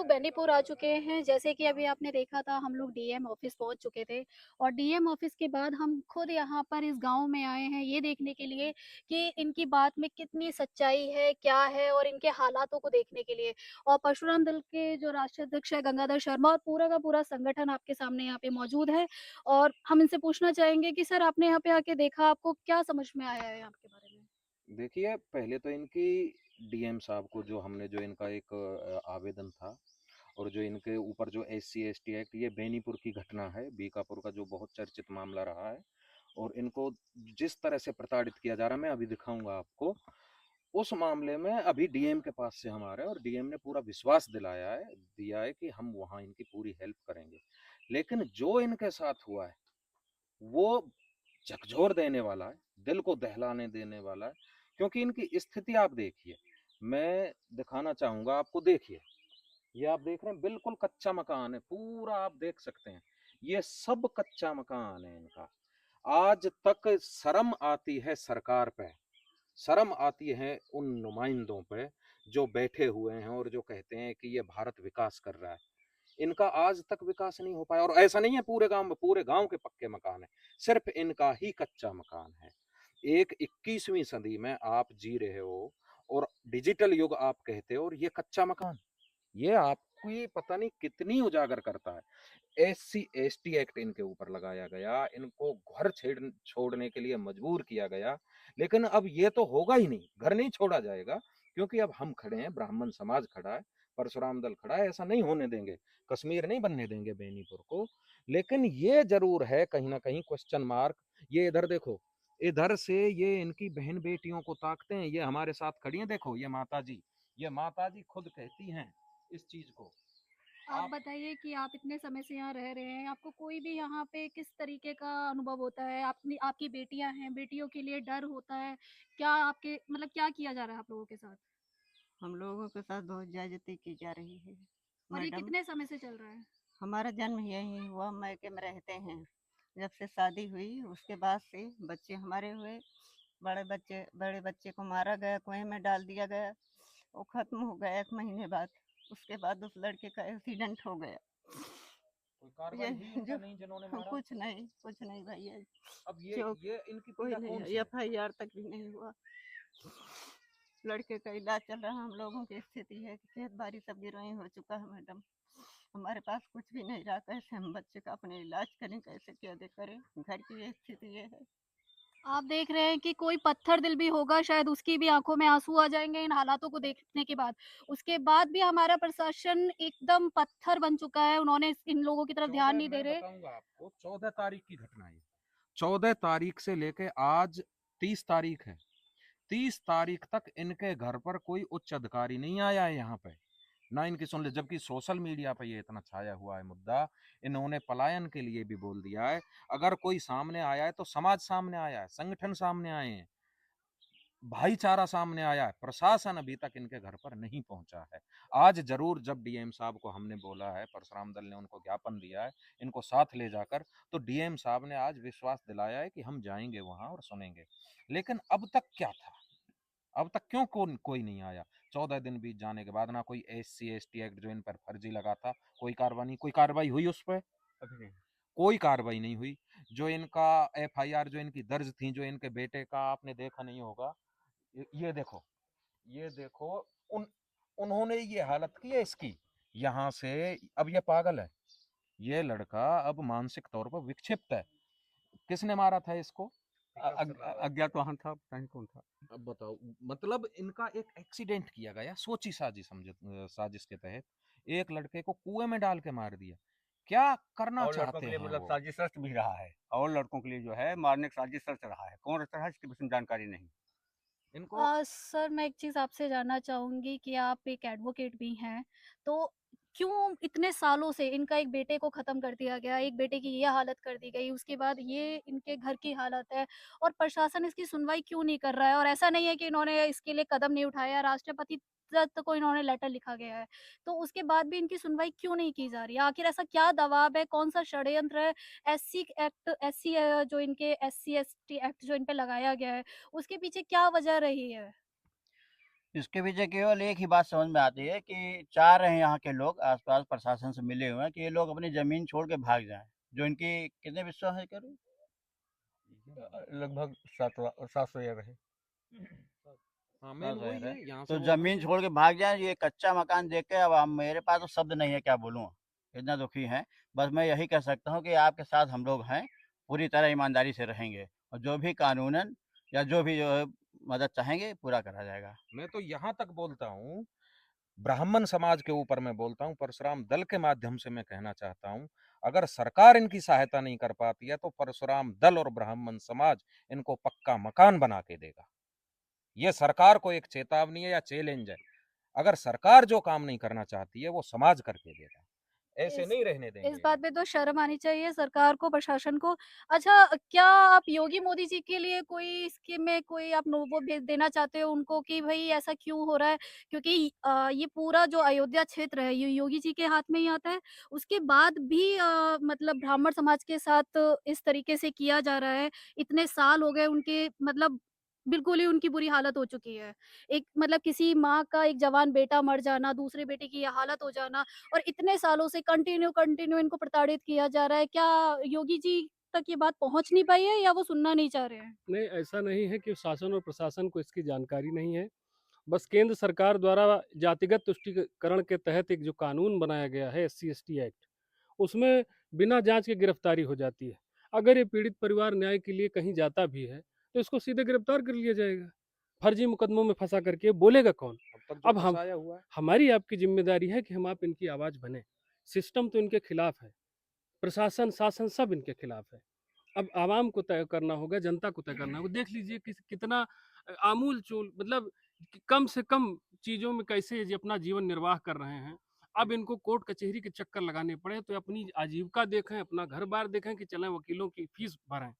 लोग बेनीपुर आ चुके हैं। जैसे कि अभी आपने देखा था, हम लोग डीएम ऑफिस पहुंच चुके थे और डीएम ऑफिस के बाद हम खुद यहाँ पर इस गांव में आए हैं ये देखने के लिए कि इनकी बात में कितनी सच्चाई है, क्या है, और इनके हालातों को देखने के लिए। और परशुराम दल के जो राष्ट्रीय अध्यक्ष है गंगाधर शर्मा और पूरा का पूरा संगठन आपके सामने यहाँ पे मौजूद है। और हम इनसे पूछना चाहेंगे कि सर, आपने यहाँ पे आके देखा, आपको क्या समझ में आया है आपके बारे में? देखिए, पहले तो इनकी डीएम साहब को जो इनका एक आवेदन था और जो इनके ऊपर जो एससी एसटी एक्ट, ये बेनीपुर की घटना है, बीकापुर का जो बहुत चर्चित मामला रहा है और इनको जिस तरह से प्रताड़ित किया जा रहा है, मैं अभी दिखाऊंगा आपको। उस मामले में अभी डीएम के पास से हम आ रहे हैं और डीएम ने पूरा विश्वास दिया है कि हम वहां इनकी पूरी हेल्प करेंगे। लेकिन जो इनके साथ हुआ है वो झकझोर देने वाला है, दिल को दहलाने देने वाला है। क्योंकि इनकी स्थिति आप देखिए, मैं दिखाना चाहूंगा आपको। देखिए, ये आप देख रहे हैं, बिल्कुल कच्चा मकान है, पूरा आप देख सकते हैं, ये सब कच्चा मकान है इनका। आज तक शर्म आती है सरकार पे, शर्म आती है उन नुमाइंदों पे जो बैठे हुए हैं और जो कहते हैं कि ये भारत विकास कर रहा है। इनका आज तक विकास नहीं हो पाया। और ऐसा नहीं है पूरे गांव में, पूरे गांव के पक्के मकान है, सिर्फ इनका ही कच्चा मकान है। एक 21वीं सदी में आप जी रहे हो और डिजिटल युग आप कहते हो, और ये कच्चा मकान, ये आपको ये पता नहीं कितनी उजागर करता है। एससी एसटी एक्ट इनके ऊपर लगाया गया, इनको घर छोड़ने के लिए मजबूर किया गया। लेकिन अब ये तो होगा ही नहीं, घर नहीं छोड़ा जाएगा, क्योंकि अब हम खड़े हैं, ब्राह्मण समाज खड़ा है, परशुराम दल खड़ा है, ऐसा नहीं होने देंगे। कश्मीर नहीं बनने देंगे बेनीपुर को। लेकिन ये जरूर है कहीं ना कहीं क्वेश्चन मार्क। ये इधर देखो, इधर से ये इनकी बहन बेटियों को ताकते हैं, ये हमारे साथ खड़ी हैं, देखो ये माता जी खुद कहती हैं इस चीज को। आप आप बताइए कि आप इतने समय से यहाँ रह रहे हैं, आपको कोई भी यहाँ पे किस तरीके का अनुभव होता है? आपने आपकी बेटियां हैं, बेटियों के लिए डर होता है क्या? आपके मतलब क्या किया जा रहा है आप लोगों के साथ? हम लोगों के साथ बहुत ज्यादती की जा रही है और ये मैडम। कितने समय से चल रहा है? हमारा जन्म यही हुआ, मायके में रहते हैं। जब से शादी हुई उसके बाद से बच्चे हमारे हुए। बड़े बच्चे को मारा गया, कुएं में डाल दिया गया। वो खत्म हो गया 1 महीने बाद। उसके बाद उस लड़के का एक्सीडेंट हो गया। कोई ये कार्रवाई हुई इन पे जो नहीं जिन्होंने मारा? कुछ नहीं भैया। अब ये जो ये इनकी कोई पीड़ा कौन नहीं, सी है? FIR तक भी नहीं हुआ। लड़के का इलाज चल रहा है। हम लोगों की स्थिति है कि खेत बाड़ी सब गिरोई हो चुका है मैडम। हमारे पास कुछ भी नहीं रहा, कैसे हम बच्चे का अपने इलाज करें, कैसे क्या दे करें। घर की ये स्थिति ये है। आप देख रहे हैं कि कोई पत्थर दिल भी होगा, शायद उसकी भी आंखों में आंसू आ जाएंगे इन हालातों को देखने के बाद। उसके बाद भी हमारा प्रशासन एकदम पत्थर बन चुका है, उन्होंने इन लोगों की तरफ ध्यान चौदह नहीं दे मैं रहे। बताऊंगा आपको, 14 तारीख की घटना है। 14 तारीख से लेके आज 30 तारीख है। 30 तारीख तक इनके घर पर कोई उच्च अधिकारी नहीं आया है यहाँ पे, ना इनकी सुन ले। जबकि सोशल मीडिया पे ये इतना छाया हुआ है मुद्दा, इन्होंने पलायन के लिए भी बोल दिया है। अगर कोई सामने आया है तो समाज सामने आया है, संगठन सामने आए हैं, भाईचारा सामने आया है, प्रशासन अभी तक इनके घर पर नहीं पहुंचा है। आज जरूर जब डीएम साहब को हमने बोला है, परशुराम दल ने उनको ज्ञापन दिया है इनको साथ ले जाकर, तो डीएम साहब ने आज विश्वास दिलाया है कि हम जाएंगे वहां और सुनेंगे। लेकिन अब तक क्या था? अब तक क्यों कोई नहीं आया? 14 दिन बीत जाने के बाद ना कोई एससी एसटी एक्ट जो इन पर फर्जी लगा था, कोई कार्रवाई नहीं। कोई कार्रवाई हुई उस पर? अभी नहीं। कोई कार्रवाई नहीं हुई। जो इनका एफआईआर जो इनकी दर्ज थी, जो इनके बेटे का आपने देखा नहीं होगा, ये देखो, ये देखो, उन उन्होंने ये हालत की है इसकी। यहाँ से अब ये पागल है, ये लड़का अब मानसिक तौर पर विक्षिप्त है। किसने मारा था इसको? अज्ञात वाहन था, पता नहीं कौन था। अब बताओ, मतलब इनका एक एक्सीडेंट किया गया सोची साजिश के तहत, एक लड़के को कुएं में डाल के मार दिया। क्या करना और लड़कों चाहते के लिए हैं मतलब वो? साजिश रच भी रहा है, और लड़कों के लिए जो है मारने की साजिश रच रहा है। कौन रच रहा है इसकी विषय में जानकारी नहीं। इनको सर, मैं एक चीज़ आपसे जानना चाहूँगी कि आप एक एडवोकेट भी हैं, तो क्यों इतने सालों से इनका एक बेटे को ख़त्म कर दिया गया, एक बेटे की ये हालत कर दी गई, उसके बाद ये इनके घर की हालत है और प्रशासन इसकी सुनवाई क्यों नहीं कर रहा है? और ऐसा नहीं है कि इन्होंने इसके लिए कदम नहीं उठाया, राष्ट्रपति तक को इन्होंने लेटर लिखा गया है, तो उसके बाद भी इनकी सुनवाई क्यों नहीं की जा रही है? आखिर ऐसा क्या दबाव है, कौन-सा षड्यंत्र है? एससी जो इनके एससी-एसटी एक्ट जो इन पे लगाया गया है, उसके पीछे क्या वजह रही है? इसके पीछे केवल एक ही बात समझ में आती है कि चाह रहे हैं यहाँ के लोग आस-पास प्रशासन से मिले हुए हैं कि ये लोग अपनी ज़मीन छोड़ के भाग जाएँ। जो इनकी कितने विश्वास है करीब? लगभग 700 एकड़ है। हाँ, मेन 700 वही एकड़ है। है, यहाँ से तो वो ज़मीन अपनी छोड़ के भाग जाएँ, ये कच्चा मकान देख के अब मेरे पास तो शब्द नहीं है क्या बोलूँ? इतना दुखी हैं। बस मैं यही कह सकता हूँ कि आपके साथ हम लोग हैं, पूरी तरह ईमानदारी से रहेंगे और जो भी कानूनन या जो भी जो है मदद चाहेंगे पूरा करा जाएगा। मैं तो यहाँ तक बोलता हूँ, ब्राह्मण समाज के ऊपर मैं बोलता हूँ, परशुराम दल के माध्यम से मैं कहना चाहता हूँ, अगर सरकार इनकी सहायता नहीं कर पाती है, तो परशुराम दल और ब्राह्मण समाज इनको पक्का मकान बना के देगा। ये सरकार को एक चेतावनी है या चैलेंज है। अगर सरकार जो काम नहीं करना चाहती है, वो समाज करके देगा। ऐसे इस नहीं रहने इस देंगे बात हम। पे तो शर्म आनी चाहिए सरकार को, प्रशासन को। अच्छा, क्या आप योगी मोदी जी के लिए कोई इसके में कोई आप वो भेज देना चाहते हो उनको कि भई ऐसा क्यों हो रहा है? क्योंकि ये पूरा जो अयोध्या क्षेत्र है, ये योगी जी के हाथ में ही आता है। उसके बाद भी मतलब ब्राह्मण समाज के साथ इस तरीके से किया जा रहा है। इतने साल हो गए उनके मतलब बिल्कुल ही उनकी बुरी हालत हो चुकी है। एक मतलब किसी माँ का एक जवान बेटा मर जाना, दूसरे बेटे की ये हालत हो जाना और इतने सालों से कंटिन्यू इनको प्रताड़ित किया जा रहा है। क्या योगी जी तक ये बात पहुँच नहीं पाई है या वो सुनना नहीं चाह रहे हैं? नहीं, ऐसा नहीं है कि शासन और प्रशासन को इसकी जानकारी नहीं है। बस केंद्र सरकार द्वारा जातिगत तुष्टिकरण के तहत एक जो कानून बनाया गया है एससी-एसटी एक्ट, उसमें बिना जाँच के गिरफ्तारी हो जाती है। अगर ये पीड़ित परिवार न्याय के लिए कहीं जाता भी है, तो इसको सीधे गिरफ्तार कर लिया जाएगा। फर्जी मुकदमों में फँसा करके बोलेगा कौन? अब तक जो अब हम फँसाया हुआ है। हमारी आपकी ज़िम्मेदारी है कि हम आप इनकी आवाज़ बनें। सिस्टम तो इनके खिलाफ है, प्रशासन, शासन सब इनके खिलाफ है। अब आवाम को तय करना होगा, जनता को तय करना होगा। देख लीजिए कितना आमूल-चूल मतलब कि कम से कम चीज़ों में कैसे ये अपना जीवन निर्वाह कर रहे हैं। अब इनको कोर्ट कचहरी के चक्कर लगाने पड़े तो अपनी आजीविका देखें, अपना घर-बार देखें कि चलें वकीलों की फीस भरें।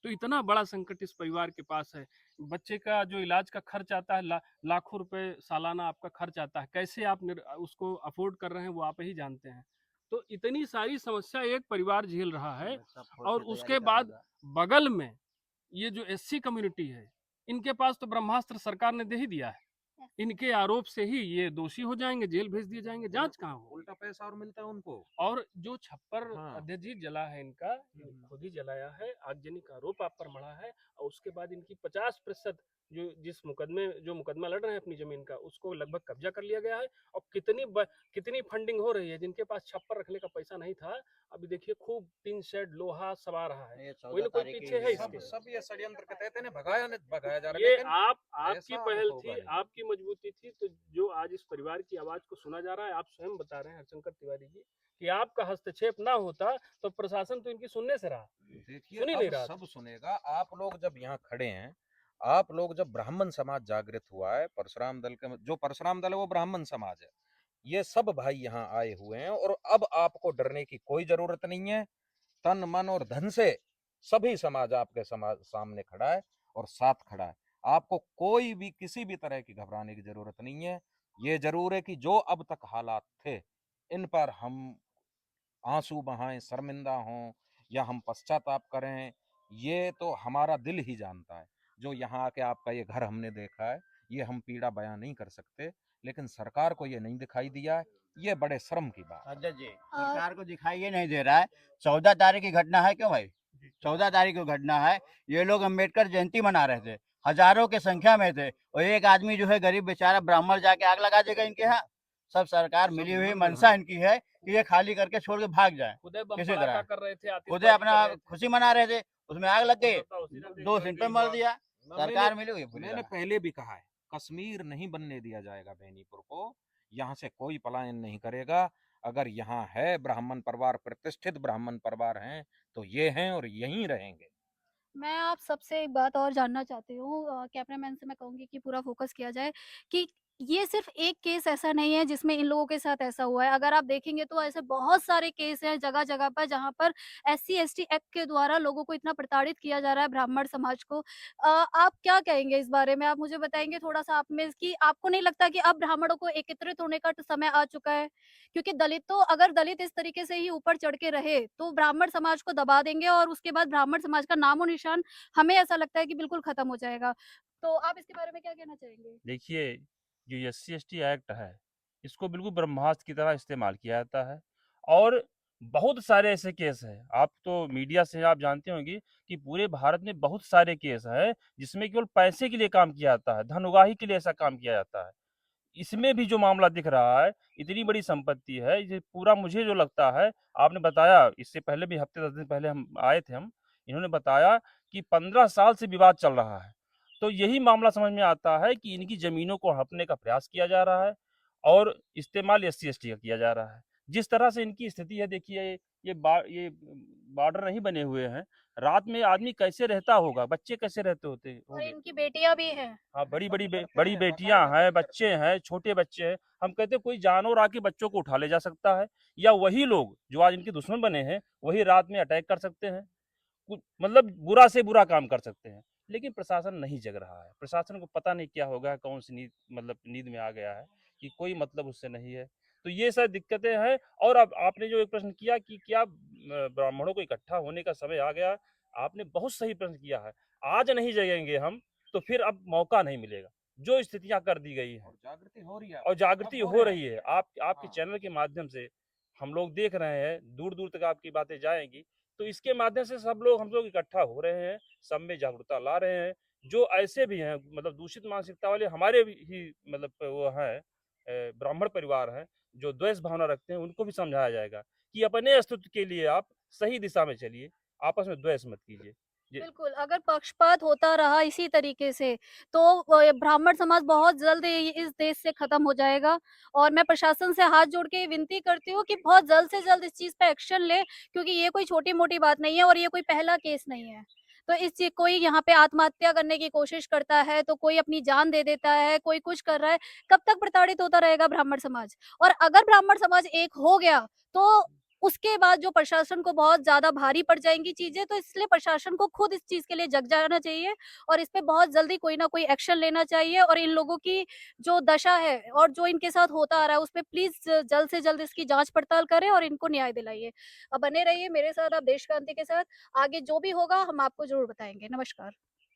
तो इतना बड़ा संकट इस परिवार के पास है। बच्चे का जो इलाज का खर्च आता है लाखों रुपए सालाना आपका खर्च आता है। कैसे आप उसको अफ़ोर्ड कर रहे हैं वो आप ही जानते हैं। तो इतनी सारी समस्या एक परिवार झेल रहा है मैं सब फोर्स और की तैयारी उसके कर बाद लूँगा। बगल में ये जो एससी कम्युनिटी है, इनके पास तो ब्रह्मास्त्र सरकार ने दे ही दिया है। इनके आरोप से ही ये दोषी हो जाएँगे, जेल भेज दिए जाएँगे, जाँच कहाँ होगी? उल्टा पैसा और मिलता है उनको। और जो छप्पर हाँ। अध्यजीत जला है इनका, खुद ही जलाया है, आगजनी का आरोप आप पर मढ़ा है और उसके बाद इनकी 50% जो मुकदमा लड़ रहे हैं अपनी जमीन का, उसको लगभग कब्जा कर लिया गया है और कितनी फंडिंग हो रही है। जिनके पास छप्पर रखने का पैसा नहीं था, अभी देखिए खूब टीन शेड लोहा सब आ रहा है। ये कोई 14 ना कोई तारीख पीछे की है सब इसके। सब ये षड्यंत्र के तहत इन्हें भगाया जा रहा है, ये लेकिन आपकी ऐसा अब पहल होगा थी, नहीं। आपकी मजबूती थी, तो जो आज इस परिवार की आवाज़ को सुना जा रहा है, आप स्वयं बता रहे हैं हरशंकर तिवारी जी, कि आपका हस्तक्षेप ना होता, तो प्रशासन तो इनकी सुनने से रहा, देखिए, सुन ही नहीं अब रहा था। सब सुनेगा। आप लोग जब यहाँ खड़े हैं, आप लोग जब ब्राह्मण समाज जागृत हुआ है, परशुराम दल के जो परशुराम दल है वो ब्राह्मण समाज है। ये सब भाई यहाँ आए हुए हैं और अब आपको डरने की कोई जरूरत नहीं है। तन मन और धन से सभी समाज आपके समाज सामने खड़ा है और साथ खड़ा है। आपको कोई भी किसी भी तरह की घबराने की जरूरत नहीं है। ये जरूर है कि जो अब तक हालात थे, इन पर हम आंसू बहाएं, शर्मिंदा हों या हम पश्चाताप करें, ये तो हमारा दिल ही जानता है। जो यहाँ आके आपका ये घर हमने देखा है, ये हम पीड़ा बयां नहीं कर सकते, लेकिन सरकार को ये नहीं दिखाई दिया है। ये बड़े शर्म की बात है। अध्यक्ष जी, अ, सरकार को दिखाई ये नहीं दे रहा है। 14 तारीख की घटना है क्यों भाई? 14 तारीख की घटना है। ये लोग अम्बेडकर जयंती मना रहे थे। हज़ारों की संख्या में थे और एक आदमी जो है गरीब बेचारा ब्राह्मण जाके आग लगा देगा इनके यहाँ। सब सरकार सब मिली हुई मन मंशा गढ़ंत। इनकी है कि ये खाली करके छोड़ के भाग जाएँ खुदे बम किसी पड़ाका तरह। कर रहे थे, खुदे आतिशबाजी अपना कर रहे थे। खुशी मना रहे थे, उसमें आग लग गई। होता उसी रंग 2 सिंट पे मर दिया। मैंने सरकार मिली हुई मैंने पूरी पहले भी कहा है, कश्मीर नहीं बनने दिया जाएगा बेनीपुर को। यहाँ से कोई पलायन नहीं करेगा। अगर यहाँ है ब्राह्मण परिवार, प्रतिष्ठित ब्राह्मण परिवार हैं, तो ये हैं और यहीं रहेंगे। मैं आप सबसे एक बात और जानना चाहती हूँ, कैमरामैन से मैं कहूँगी कि पूरा फ़ोकस किया जाए कि ये सिर्फ़ एक केस ऐसा नहीं है जिसमें इन लोगों के साथ ऐसा हुआ है। अगर आप देखेंगे तो ऐसे बहुत सारे केस हैं जगह-जगह पर जहाँ पर एससी-एसटी एक्ट के द्वारा लोगों को इतना प्रताड़ित किया जा रहा है ब्राह्मण समाज को। आप क्या कहेंगे इस बारे में? आप मुझे बताएँगे थोड़ा-सा आप में कि आपको नहीं लगता कि अब ब्राह्मणों को एकत्रित होने का समय आ चुका है? क्योंकि दलितों अगर दलित इस तरीके से ही ऊपर चढ़ के रहे, तो ब्राह्मण समाज को दबा देंगे और उसके बाद ब्राह्मण समाज का नामो-निशान हमें ऐसा लगता है कि बिल्कुल खत्म हो जाएगा। तो आप इसके बारे में क्या कहना चाहेंगे? देखिए, जो SC/ST एक्ट है, इसको बिल्कुल ब्रह्मास्त्र की तरह इस्तेमाल किया जाता है और बहुत सारे ऐसे केस हैं। आप तो मीडिया से आप जानते होंगे कि पूरे भारत में बहुत सारे केस हैं, जिसमें केवल पैसे के लिए काम किया जाता है, धन उगाही के लिए ऐसा काम किया जाता है। इसमें भी जो मामला दिख रहा है, इतनी बड़ी संपत्ति है, ये पूरा मुझे जो लगता है, आपने बताया इससे पहले भी हफ्ते 10 दिन पहले हम आए थे इन्होंने बताया कि 15 साल से विवाद चल रहा है। तो यही मामला समझ में आता है कि इनकी ज़मीनों को हड़पने का प्रयास किया जा रहा है और इस्तेमाल SC/ST का किया जा रहा है। जिस तरह से इनकी स्थिति है देखिए, ये बॉर्डर नहीं बने हुए हैं, रात में आदमी कैसे रहता होगा, बच्चे कैसे रहते और होंगे। इनकी बेटियाँ भी हैं। हाँ, बड़ी बेटियाँ हैं, बच्चे हैं, छोटे बच्चे हैं। हम कहते हैं कोई जानवर आके बच्चों को उठा ले जा सकता है या वही लोग जो आज इनके दुश्मन बने हैं, वही रात में अटैक कर सकते हैं। मतलब बुरा से बुरा काम कर सकते हैं। लेकिन प्रशासन नहीं जग रहा है। प्रशासन को पता नहीं क्या हो गया, कौन सी नींद में आ गया है कि कोई मतलब उससे नहीं है। तो ये सब दिक्कतें हैं। और अब आपने जो एक प्रश्न किया कि क्या ब्राह्मणों को इकट्ठा होने का समय आ गया, आपने बहुत सही प्रश्न किया है। आज नहीं जगेंगे हम तो फिर अब मौका नहीं मिलेगा। जो स्थितियां कर दी गई हैं और जागृति हो रही है, और जागृति हो रही है, आपके हाँ। चैनल के माध्यम से हम लोग देख रहे हैं, दूर दूर तक आपकी बातें जाएंगी। तो इसके माध्यम से हम लोग इकट्ठा हो रहे हैं, सब में जागरूकता ला रहे हैं। जो ऐसे भी हैं मतलब दूषित मानसिकता वाले हमारे ही मतलब वो हैं, ब्राह्मण परिवार हैं जो द्वेष भावना रखते हैं, उनको भी समझाया जाएगा कि अपने अस्तित्व के लिए आप सही दिशा में चलिए, आपस में द्वेष मत कीजिए। बिल्कुल, अगर पक्षपात होता रहा इसी तरीके से, तो ब्राह्मण समाज बहुत जल्द इस देश से खत्म हो जाएगा। और मैं प्रशासन से हाथ जोड़ के विनती करती हूँ कि बहुत जल्द से जल्द इस चीज़ पे एक्शन ले, क्योंकि ये कोई छोटी-मोटी बात नहीं है और ये कोई पहला केस नहीं है। तो इस ची कोई यहाँ पे आत्महत्या करने की कोशिश करता है, तो कोई अपनी जान दे देता है, कोई कुछ कर रहा है, कब तक प्रताड़ित होता रहेगा ब्राह्मण समाज? और अगर ब्राह्मण समाज एक हो गया, तो उसके बाद जो प्रशासन को बहुत ज़्यादा भारी पड़ जाएँगी चीज़ें, तो इसलिए प्रशासन को खुद इस चीज़ के लिए जग जाना चाहिए और इस पे बहुत जल्दी कोई ना कोई एक्शन लेना चाहिए और इन लोगों की जो दशा है और जो इनके साथ होता आ रहा है, उस पे प्लीज़ जल्द से जल्द इसकी जाँच-पड़ताल करें और इनको न्याय दिलाइए। बने रहिए मेरे साथ, आप देश क्रांति के साथ। आगे जो भी होगा हम आपको ज़रूर बताएँगे। नमस्कार।